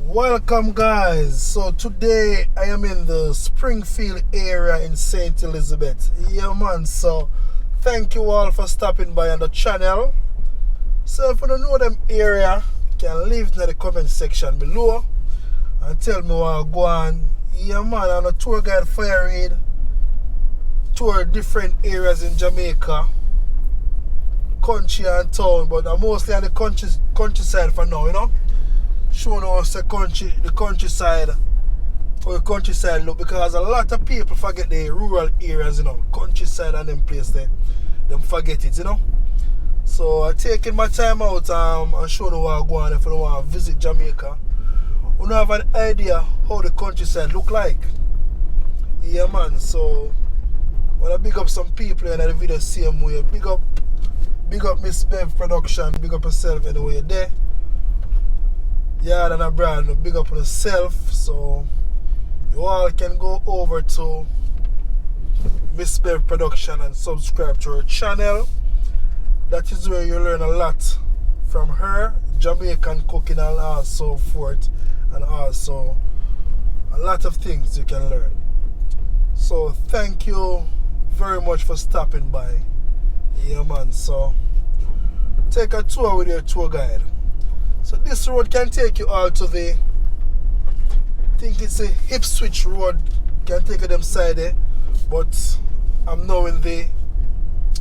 Welcome guys. So today I am in the Springfield area in St. Elizabeth. Yeah man, so thank you all for stopping by on the channel. So if you don't know them area, you can leave in the comment section below and tell me what go on. Yeah man, I'm a tour guide Fire Reid. Tour different areas in Jamaica, country and town, but I'm mostly on the countryside for now, you know. Showing us the countryside, how the countryside look, because a lot of people forget the rural areas, you know, countryside and them place there. Them forget it, you know. So I'm taking my time out and showing you what I go on if you don't want to visit Jamaica. You don't have an idea how the countryside look like. Yeah man, so I want to big up some people in the video same way. Big up Miss Bev Production, big up yourself anyway you're there. Yeah, and abroad, big up on yourself. So you all can go over to Miss Bev Production and subscribe to her channel. That is where you learn a lot from her, Jamaican cooking and also forth, and also a lot of things you can learn. So thank you very much for stopping by. Yeah man, so take a tour with your tour guide. So this road can take you all to the, I think it's a hip switch road, can take you them side there, but I'm now in the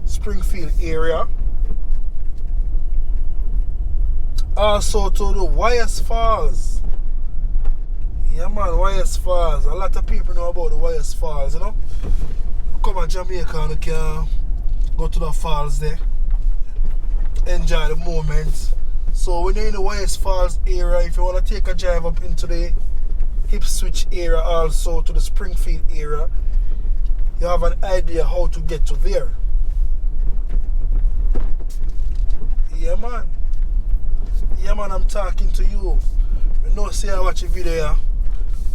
Springfield area. Also to the Wyers Falls. Yeah man, Wyers Falls. A lot of people know about the Wyers Falls, you know. You come to Jamaica and you can go to the falls there, enjoy the moment. So when you're in the Wyers Falls area, if you want to take a drive up into the hip switch area, also to the Springfield area, you have an idea how to get to there. Yeah man, I'm talking to you. You know, say I watch a video here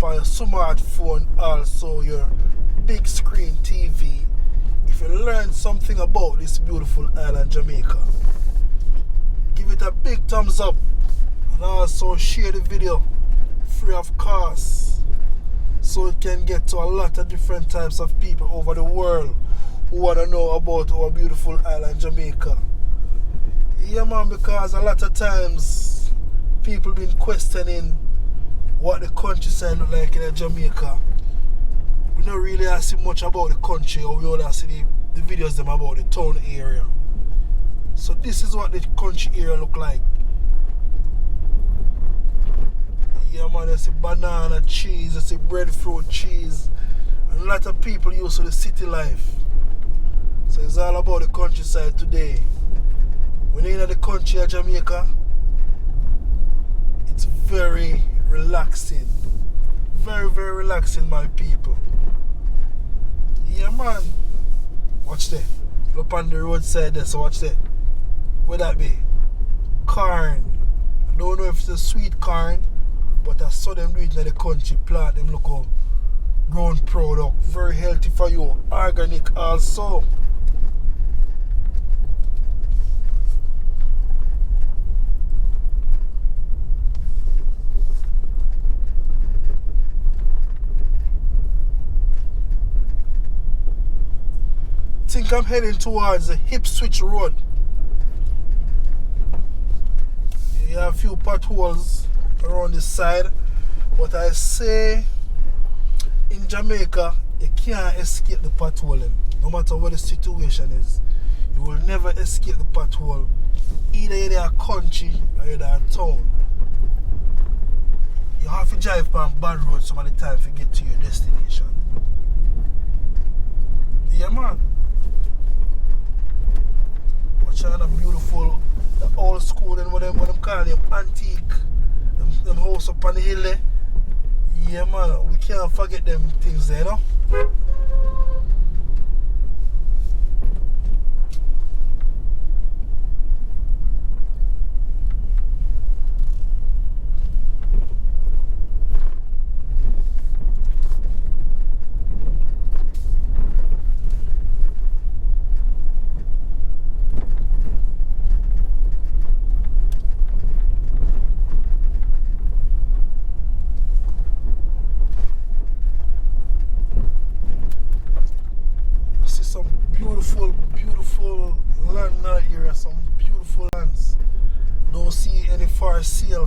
on your smartphone, also your big screen TV. If you learn something about this beautiful island Jamaica, give it a big thumbs up and also share the video free of cost so it can get to a lot of different types of people over the world who want to know about our beautiful island Jamaica. Yeah man, because a lot of times people been questioning what the countryside look like in Jamaica. We don't really see much about the country, or we only see the videos them about the town area. So this is what the country area look like. Yeah man, I see banana cheese, I see breadfruit cheese, and a lot of people used to the city life. So it's all about the countryside today. When you're in the country of Jamaica, it's very relaxing. Very, very relaxing, my people. Yeah man. Watch that. Look on the roadside there, so watch that. Where that be? Corn. I don't know if it's a sweet corn, but I saw them do it in the country. Plant them, look how grown product. Very healthy for you. Organic also. I think I'm heading towards the hip switch road. You have a few potholes around the side, but I say in Jamaica you can't escape the pothole. No matter what the situation is, you will never escape the pothole, either in a country or in a town. You have to drive on bad roads some of the time to get to your destination. Yeah man. Watching a beautiful, the old school and what them call them antique, them house up on the hill there. Yeah man, we can't forget them things there, you know.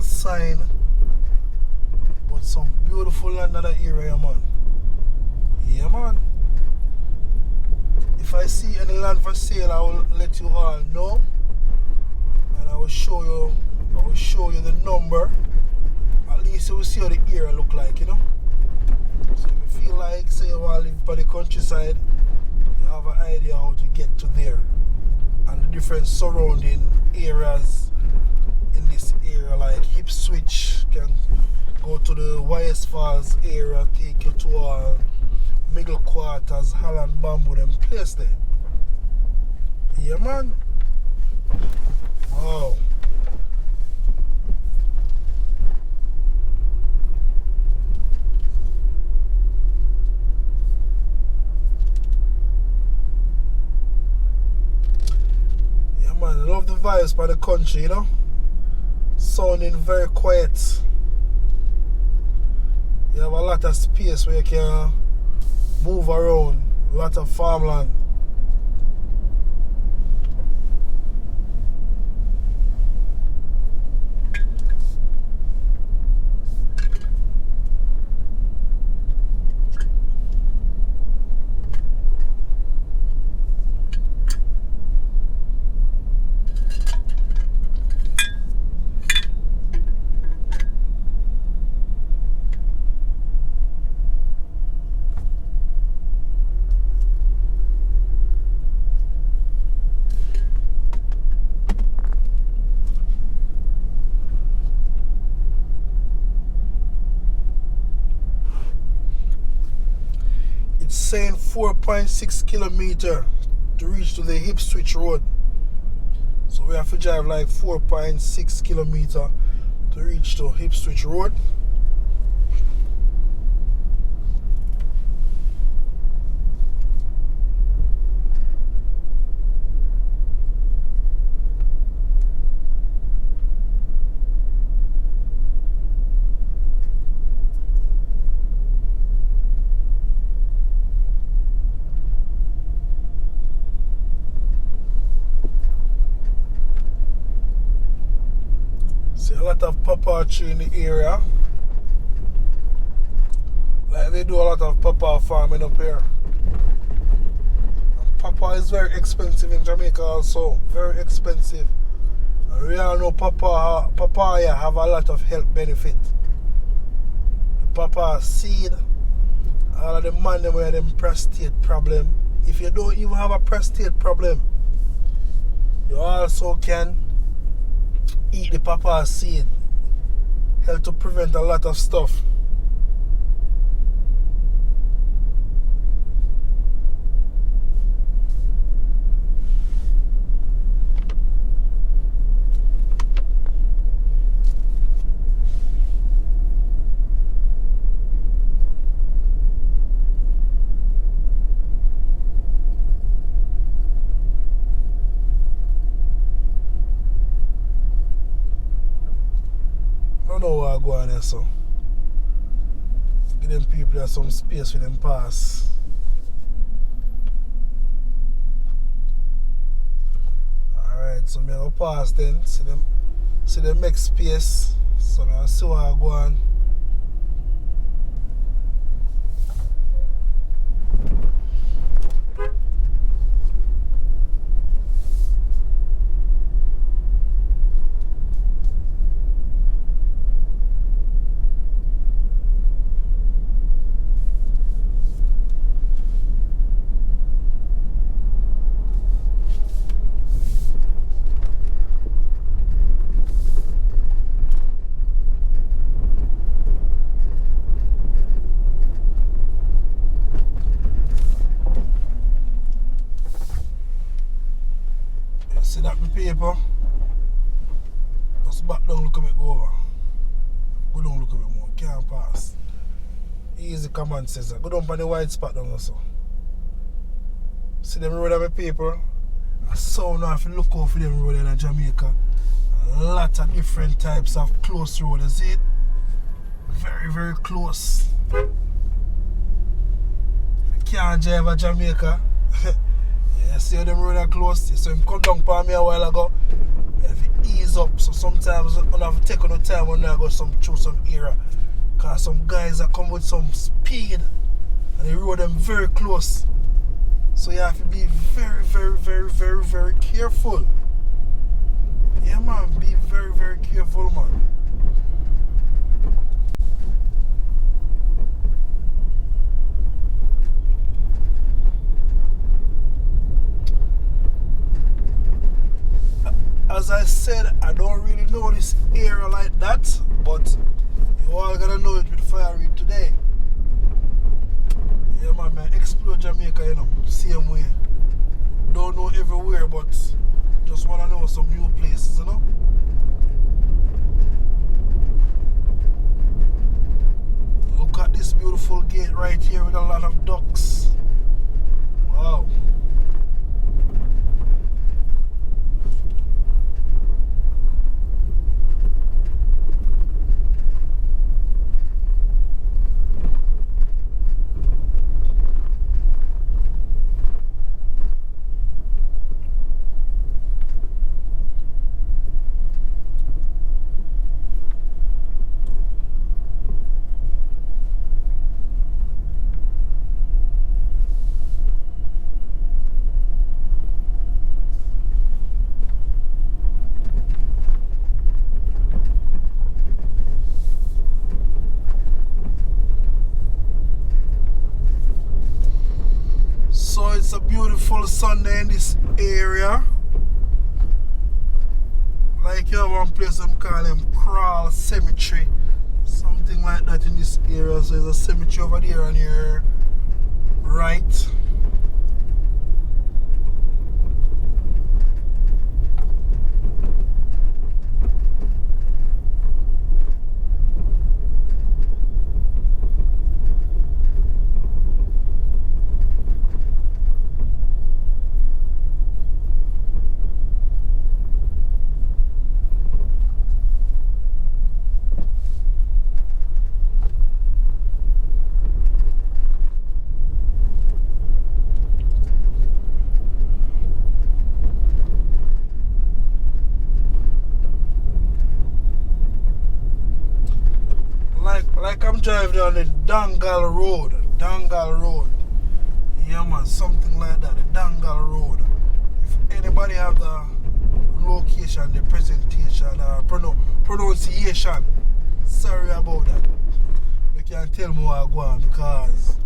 sell sign. But some beautiful land in that area, man. Yeah, man. If I see any land for sale, I will let you all know. And I will show you the number. At least you will see how the area look like, you know. So if you feel like, say you want to live by the countryside, you have an idea how to get to there. And the different surrounding areas in this area, like Ipswich, can go to the Wyeth Falls area, take you to Middle Quarters, Holland Bamboo, them place there. Yeah, man. Wow. Yeah, man. I love the vibes by the country, you know. Sounding very quiet. You have a lot of space where you can move around, a lot of farmland. Saying 4.6 kilometers to reach to the Ipswich road. So we have to drive like 4.6 kilometers to reach to Ipswich road. See a lot of papaya tree in the area. Like they do a lot of papaya farming up here. And papaya is very expensive in Jamaica also. Very expensive. And we all know papaya have a lot of health benefit. The papaya seed, all of the man them with them prostate problem. If you don't even have a prostate problem, you also can eat the papaya seed. Help to prevent a lot of stuff. I don't know where I go on there, so give them people some space for them pass. Alright, so I'm going to pass then, see them make space, so I'll see where I go on. See that my paper? Just back down, look a bit, go over. Go down, look a bit more. Can't pass. Easy command says that. Go down on the white spot down also. See them road on my paper? I saw now if you look out for them road in Jamaica. A lot of different types of close road. You see it? Very, very close. If you can't drive at Jamaica, yeah, see how them road are close. So him come down for me a while ago. You have to ease up. So sometimes I have to take on the time when I go through some area. Because some guys are come with some speed and they road them very close. So you have to be very, very, very, very, very careful. Yeah, man, be very, very careful, man. As I said, I don't really know this area like that, but you all gotta know it with Fire Reid today. Yeah, man, explore Jamaica, you know, same way. Don't know everywhere, but just wanna know some new places, you know. Look at this beautiful gate right here with a lot of ducks. Wow. So it's a beautiful Sunday in this area. Like you have one place I'm calling Crawl Cemetery. Something like that in this area. So there's a cemetery over there on your right. Like I'm driving down the Dangal Road. Dangal Road. Yeah, man, something like that. The Dangal Road. If anybody have the location, the presentation, or pronunciation, sorry about that. You can't tell me where I go on because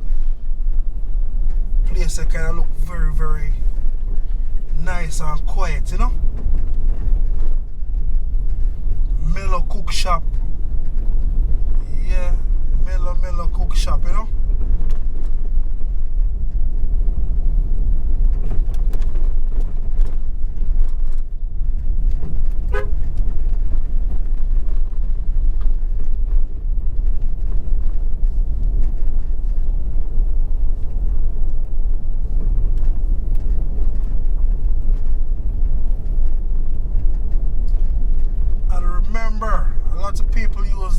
place kind of look very, very nice and quiet, you know. Mellow cook shop. Yeah, mellow cook shop, you know. Lots of people use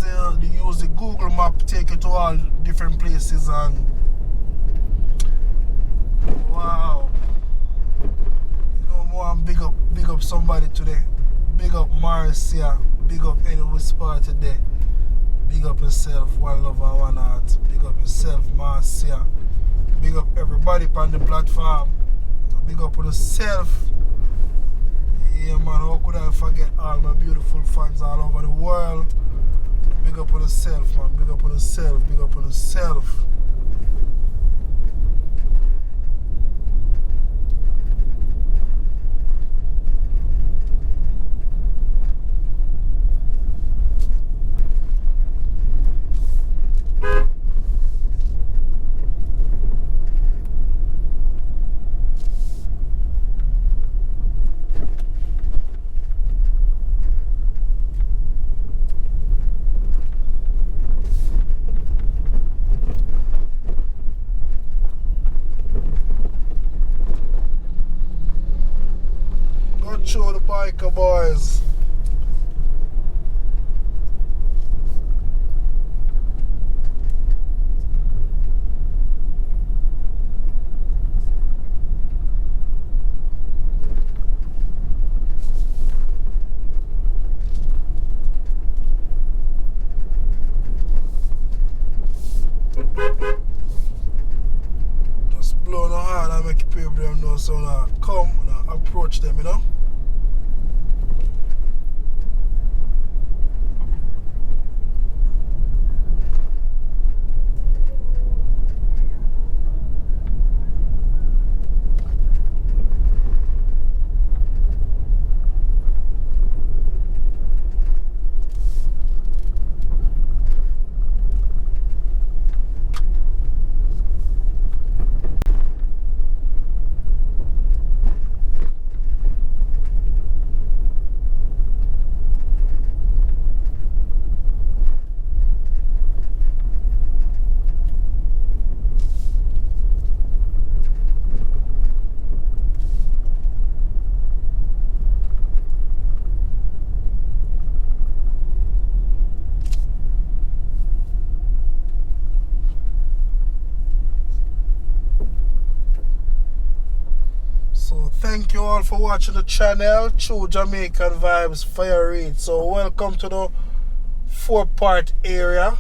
the Google map to take you to all different places, and wow, you know, more and big up somebody today. Big up Marcia, big up any whisper today. Big up yourself, one love and one heart. Big up yourself, Marcia. Big up everybody on the platform. Big up on yourself. Yeah, man, how could I forget all my beautiful fans all over the world? Big up on yourself, man. Big up on yourself. Big up on yourself. Show the biker boys. So now come, now approach them, you know. So thank you all for watching the channel, True Jamaican Vibes, Fire Reid. So welcome to the 4-part area.